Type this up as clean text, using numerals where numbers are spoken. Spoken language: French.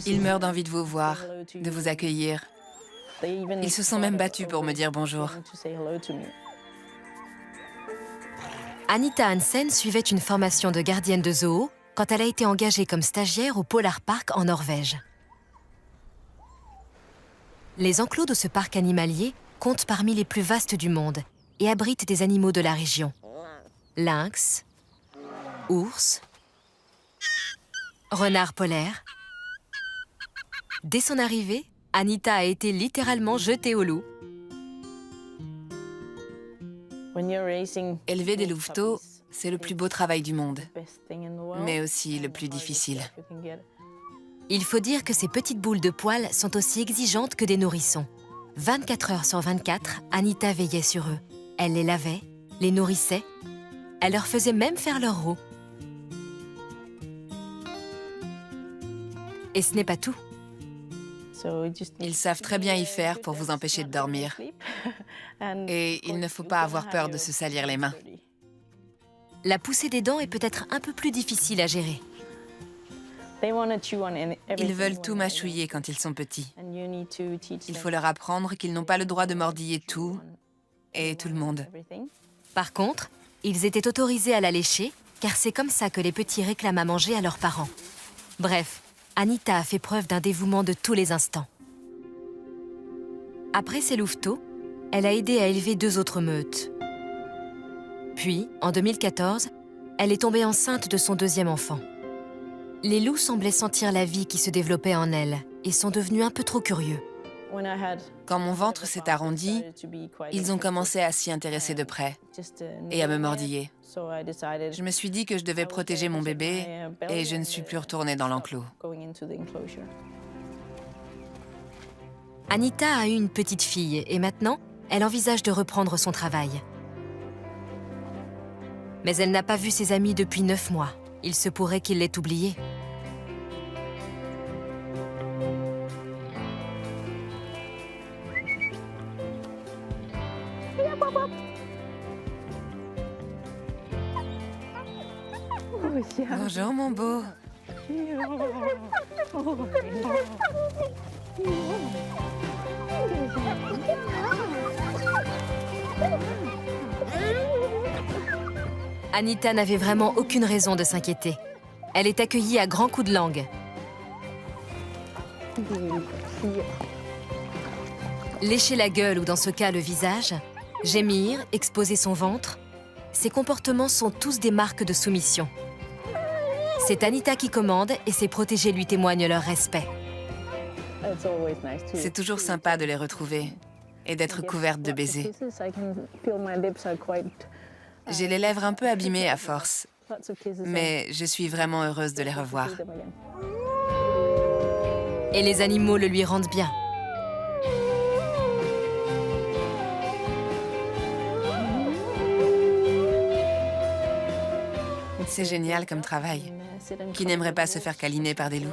Ils meurent d'envie de vous voir, de vous accueillir. Ils se sont même battus pour me dire bonjour. Anita Hansen suivait une formation de gardienne de zoo quand elle a été engagée comme stagiaire au Polar Park en Norvège. Les enclos de ce parc animalier comptent parmi les plus vastes du monde et abritent des animaux de la région. Lynx, ours, renards polaires. Dès son arrivée, Anita a été littéralement jetée au loup. Élever des louveteaux, c'est le plus beau travail du monde, mais aussi le plus difficile. Il faut dire que ces petites boules de poils sont aussi exigeantes que des nourrissons. 24 heures sur 24, Anita veillait sur eux. Elle les lavait, les nourrissait. Elle leur faisait même faire leur roue. Et ce n'est pas tout. Ils savent très bien y faire pour vous empêcher de dormir. Et il ne faut pas avoir peur de se salir les mains. La poussée des dents est peut-être un peu plus difficile à gérer. Ils veulent tout mâchouiller quand ils sont petits. Il faut leur apprendre qu'ils n'ont pas le droit de mordiller tout et tout le monde. Par contre, ils étaient autorisés à la lécher, car c'est comme ça que les petits réclament à manger à leurs parents. Bref, Anita a fait preuve d'un dévouement de tous les instants. Après ces louveteaux, elle a aidé à élever 2 autres meutes. Puis, en 2014, elle est tombée enceinte de son 2e enfant. Les loups semblaient sentir la vie qui se développait en elle et sont devenus un peu trop curieux. Quand mon ventre s'est arrondi, ils ont commencé à s'y intéresser de près et à me mordiller. Je me suis dit que je devais protéger mon bébé et je ne suis plus retournée dans l'enclos. Anita a eu une petite fille et maintenant, elle envisage de reprendre son travail. Mais elle n'a pas vu ses amis depuis 9 mois. Il se pourrait qu'il l'ait oubliée. Bonjour mon beau. Anita n'avait vraiment aucune raison de s'inquiéter. Elle est accueillie à grands coups de langue. Lécher la gueule ou dans ce cas le visage, gémir, exposer son ventre, ces comportements sont tous des marques de soumission. C'est Anita qui commande et ses protégés lui témoignent leur respect. C'est toujours sympa de les retrouver et d'être couverte de baisers. J'ai les lèvres un peu abîmées à force, mais je suis vraiment heureuse de les revoir. Et les animaux le lui rendent bien. C'est génial comme travail. Qui n'aimerait pas se faire câliner par des loups?